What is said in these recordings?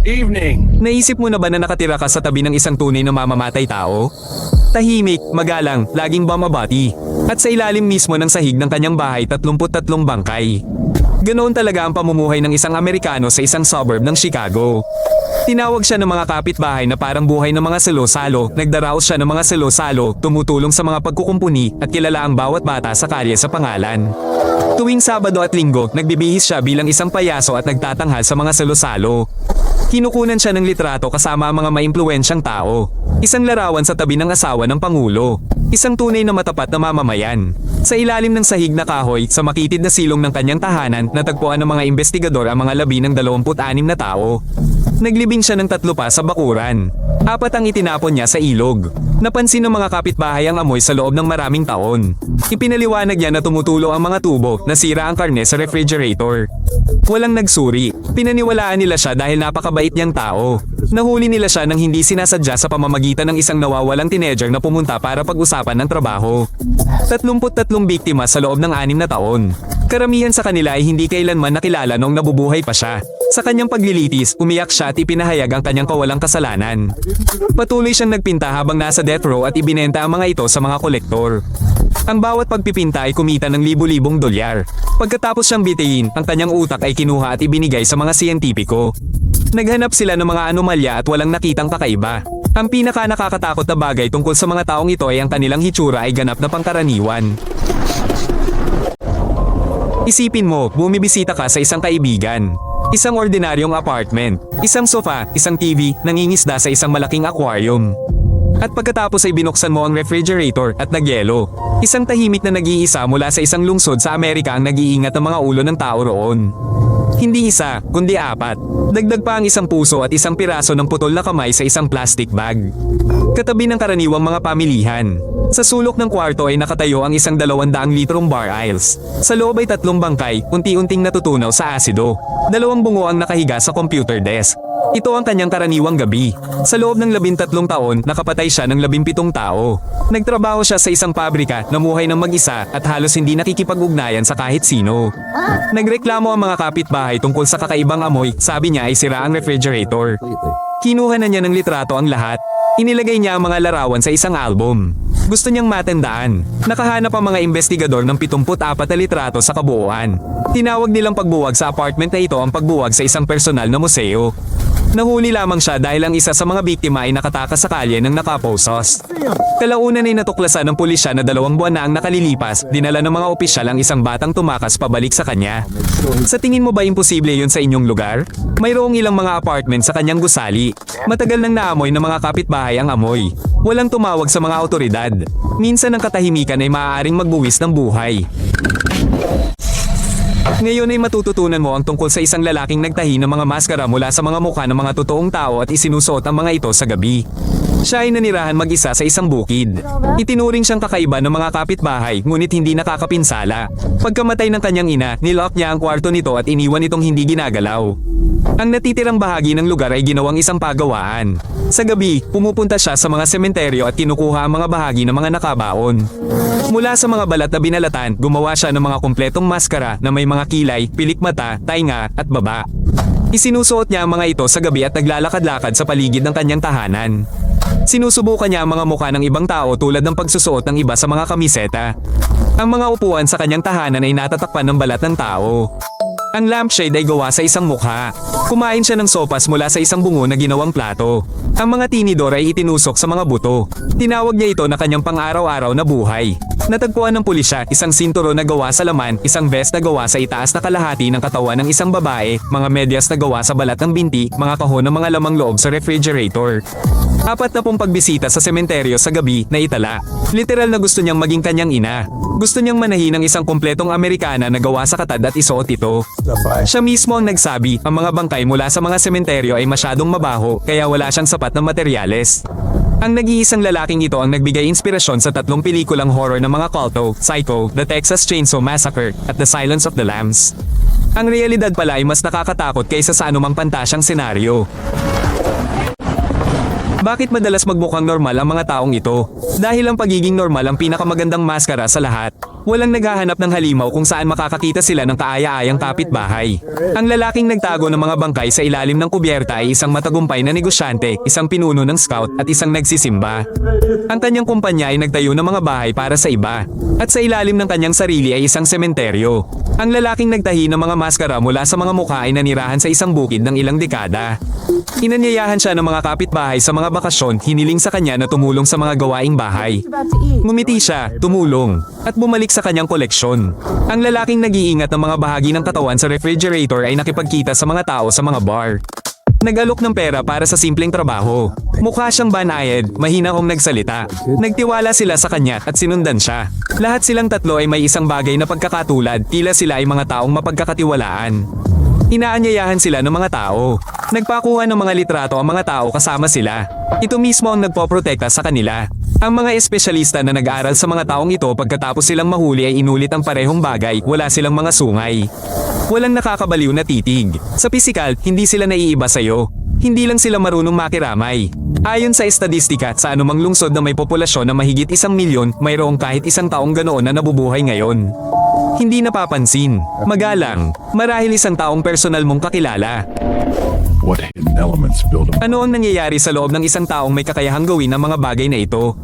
Evening. Naisip mo na ba na nakatira ka sa tabi ng isang tunay na mamamatay tao? Tahimik, magalang, laging bumabati. At sa ilalim mismo ng sahig ng kanyang bahay 33 bangkay. Ganoon talaga ang pamumuhay ng isang Amerikano sa isang suburb ng Chicago. Tinawag siya ng mga kapitbahay na parang buhay ng mga salo-salo, nagdaraos siya ng mga salo-salo, tumutulong sa mga pagkukumpuni at kilala ang bawat bata sa kalye sa pangalan. Tuwing Sabado at Linggo, nagbibihis siya bilang isang payaso at nagtatanghal sa mga salo-salo. Kinukunan siya ng litrato kasama ang mga maimpluwensyang tao. Isang larawan sa tabi ng asawa ng Pangulo. Isang tunay na matapat na mamamayan. Sa ilalim ng sahig na kahoy, sa makitid na silong ng kanyang tahanan, natagpuan ng mga investigador ang mga labi ng 26 na tao. Naglibing siya ng 3 pa sa bakuran. 4 ang itinapon niya sa ilog. Napansin ng mga kapitbahay ang amoy sa loob ng maraming taon. Ipinaliwanag niya na tumutulo ang mga tubo, nasira ang karne sa refrigerator. Walang nagsuri. Pinaniwalaan nila siya dahil napakabait niyang tao. Nahuli nila siya nang hindi sinasadya sa pamamagitan ng isang nawawalang teenager na pumunta para pag-usapan ng trabaho. 33 biktima sa loob ng 6 na taon. Karamihan sa kanila ay hindi kailanman nakilala noong nabubuhay pa siya. Sa kanyang paglilitis, umiyak siya at ipinahayag ang kanyang kawalang kasalanan. Patuloy siyang nagpinta habang nasa death row at ibinenta ang mga ito sa mga kolektor. Ang bawat pagpipinta ay kumita ng libu-libong dolyar. Pagkatapos siyang bitayin, ang kanyang utak ay kinuha at ibinigay sa mga siyentipiko. Naghanap sila ng mga anomalya at walang nakitang kakaiba. Ang pinaka nakakatakot na bagay tungkol sa mga taong ito ay ang kanilang hitsura ay ganap na pangkaraniwan. Isipin mo, bumibisita ka sa isang kaibigan. Isang ordinaryong apartment, isang sofa, isang TV, nangingisda sa isang malaking aquarium. At pagkatapos ay binuksan mo ang refrigerator at nagyelo. Isang tahimik na nag-iisa mula sa isang lungsod sa Amerika ang nag-iingat ng mga ulo ng tao roon. Hindi isa, kundi 4. Dagdag pa ang isang puso at isang piraso ng putol na kamay sa isang plastic bag. Katabi ng karaniwang mga pamilihan. Sa sulok ng kwarto ay nakatayo ang isang 200 litrong bar aisles. Sa loob ay 3 bangkay, unti-unting natutunaw sa asido. 2 bungo ang nakahiga sa computer desk. Ito ang kanyang karaniwang gabi. Sa loob ng 13 taon, nakapatay siya ng 17 tao. Nagtrabaho siya sa isang pabrika, namuhay ng mag-isa at halos hindi nakikipag-ugnayan sa kahit sino. Nagreklamo ang mga kapitbahay tungkol sa kakaibang amoy, sabi niya ay sira ang refrigerator. Kinuha na niya ng litrato ang lahat. Inilagay niya ang mga larawan sa isang album. Gusto niyang matandaan. Nakahanap ang mga investigador ng 74 na litrato sa kabuuan. Tinawag nilang pagbuwag sa apartment na ito ang pagbuwag sa isang personal na museo. Nahuli lamang siya dahil ang isa sa mga biktima ay nakatakas sa kalye ng nakaposos. Kalaunan ay natuklasan ng pulisya na 2 buwan na ang nakalilipas, dinala ng mga opisyal ang isang batang tumakas pabalik sa kanya. Sa tingin mo ba imposible yun sa inyong lugar? Mayroong ilang mga apartment sa kanyang gusali. Matagal nang naamoy ng mga kapitbahay ang amoy. Walang tumawag sa mga otoridad. Minsan ang katahimikan ay maaaring magbuwis ng buhay. Ngayon ay matututunan mo ang tungkol sa isang lalaking nagtahi ng mga maskara mula sa mga mukha ng mga totoong tao at isinusuot ang mga ito sa gabi. Siya ay nanirahan mag-isa sa isang bukid. Itinuring siyang kakaiba ng mga kapitbahay ngunit hindi nakakapinsala. Pagkamatay ng kanyang ina, nilock niya ang kwarto nito at iniwan itong hindi ginagalaw. Ang natitirang bahagi ng lugar ay ginawang isang pagawaan. Sa gabi, pumupunta siya sa mga sementeryo at kinukuha ang mga bahagi ng mga nakabaon. Mula sa mga balat na binalatan, gumawa siya ng mga kumpletong maskara na may mga kilay, pilik mata, tainga at baba. Isinusuot niya ang mga ito sa gabi at naglalakad-lakad sa paligid ng kanyang tahanan. Sinusubukan niya ang mga mukha ng ibang tao tulad ng pagsusuot ng iba sa mga kamiseta. Ang mga upuan sa kanyang tahanan ay natatakpan ng balat ng tao. Ang lampshade ay gawa sa isang mukha. Kumain siya ng sopas mula sa isang bungo na ginawang plato. Ang mga tinidor ay itinusok sa mga buto. Tinawag niya ito na kanyang pang-araw-araw na buhay. Natagpuan ng pulisya isang sinturo na gawa sa laman, isang vest na gawa sa itaas na kalahati ng katawan ng isang babae, mga medyas na gawa sa balat ng binti, mga kahon ng mga lamang loob sa refrigerator. 40 pagbisita sa sementeryo sa gabi na itala. Literal na gusto niyang maging kanyang ina. Gusto niyang manahin ng isang kumpletong Amerikana na gawa sa katad at isuot ito. Siya mismo ang nagsabi, ang mga bangkay mula sa mga sementeryo ay masyadong mabaho kaya wala siyang sapat na materyales. Ang nag-iisang lalaking ito ang nagbigay inspirasyon sa 3 pelikulang horror ng mga kulto, Psycho, The Texas Chainsaw Massacre, at The Silence of the Lambs. Ang realidad pala ay mas nakakatakot kaysa sa anumang pantasyang senaryo. Bakit madalas magmukhang normal ang mga taong ito? Dahil ang pagiging normal ang pinakamagandang maskara sa lahat. Walang naghahanap ng halimaw kung saan makakakita sila ng kaaya-ayang kapitbahay. Ang lalaking nagtago ng mga bangkay sa ilalim ng kubyerta ay isang matagumpay na negosyante, isang pinuno ng scout at isang nagsisimba. Ang kanyang kumpanya ay nagtayo ng mga bahay para sa iba. At sa ilalim ng kanyang sarili ay isang sementeryo. Ang lalaking nagtahi ng mga maskara mula sa mga mukha ay nanirahan sa isang bukid ng ilang dekada. Inanyayahan siya ng mga kapitbahay sa mga bakasyon, hiniling sa kanya na tumulong sa mga gawaing bahay. Ngumiti siya, tumulong, at bumalik sa kanyang koleksyon. Ang lalaking nag-iingat ng mga bahagi ng katawan sa refrigerator ay nakipagkita sa mga tao sa mga bar. Nag-alok ng pera para sa simpleng trabaho. Mukha siyang banayad, mahina kong nagsalita. Nagtiwala sila sa kanya at sinundan siya. Lahat silang tatlo ay may isang bagay na pagkakatulad, tila sila ay mga taong mapagkakatiwalaan. Inaanyayahan sila ng mga tao. Nagpakuha ng mga litrato ang mga tao kasama sila. Ito mismo ang nagpoprotekta sa kanila. Ang mga espesyalista na nag-aaral sa mga taong ito pagkatapos silang mahuli ay inulit ang parehong bagay, wala silang mga sungay. Walang nakakabaliw na titig. Sa pisikal, hindi sila naiiba sa'yo. Hindi lang sila marunong makiramay. Ayon sa estadistika, sa anumang lungsod na may populasyon na mahigit 1 milyon, mayroong kahit isang taong ganoon na nabubuhay ngayon. Hindi napapansin, magalang, marahil isang taong personal mong kakilala. What hidden elements build a Ano ang nangyayari sa loob ng isang taong may kakayahang gawin ang mga bagay na ito?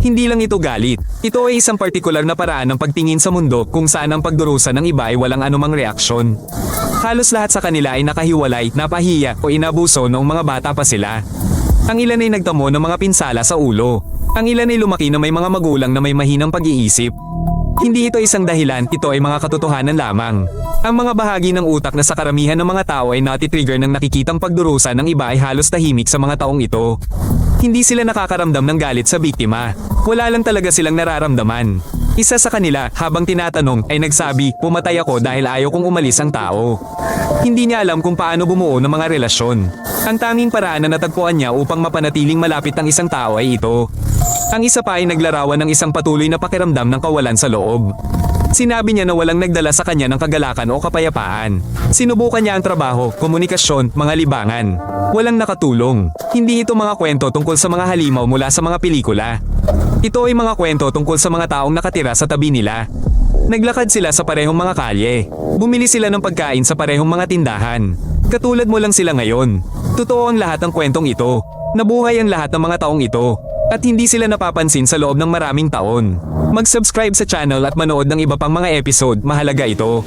Hindi lang ito galit. Ito ay isang partikular na paraan ng pagtingin sa mundo kung saan ang pagdurusa ng iba ay walang anumang reaksyon. Halos lahat sa kanila ay nakahiwalay, napahiya o inabuso noong mga bata pa sila. Ang ilan ay nagtamo ng mga pinsala sa ulo. Ang ilan ay lumaki na may mga magulang na may mahinang pag-iisip. Hindi ito isang dahilan, ito ay mga katotohanan lamang. Ang mga bahagi ng utak na sa karamihan ng mga tao ay natitrigger ng nakikitang pagdurusa ng iba ay halos tahimik sa mga taong ito. Hindi sila nakakaramdam ng galit sa biktima. Wala lang talaga silang nararamdaman. Isa sa kanila, habang tinatanong, ay nagsabi, pumatay ako dahil ayaw kong umalis ang tao. Hindi niya alam kung paano bumuo ng mga relasyon. Ang tanging paraan na natagpuan niya upang mapanatiling malapit ang isang tao ay ito. Ang isa pa ay naglarawan ng isang patuloy na pakiramdam ng kawalan sa loob. Sinabi niya na walang nagdala sa kanya ng kagalakan o kapayapaan. Sinubukan niya ang trabaho, komunikasyon, mga libangan. Walang nakatulong. Hindi ito mga kwento tungkol sa mga halimaw mula sa mga pelikula. Ito ay mga kwento tungkol sa mga taong nakatira sa tabi nila. Naglakad sila sa parehong mga kalye. Bumili sila ng pagkain sa parehong mga tindahan. Katulad mo lang sila ngayon. Totoo ang lahat ng kwentong ito. Nabuhay ang lahat ng mga taong ito. At hindi sila napapansin sa loob ng maraming taon. Mag-subscribe sa channel at manood ng iba pang mga episode, mahalaga ito.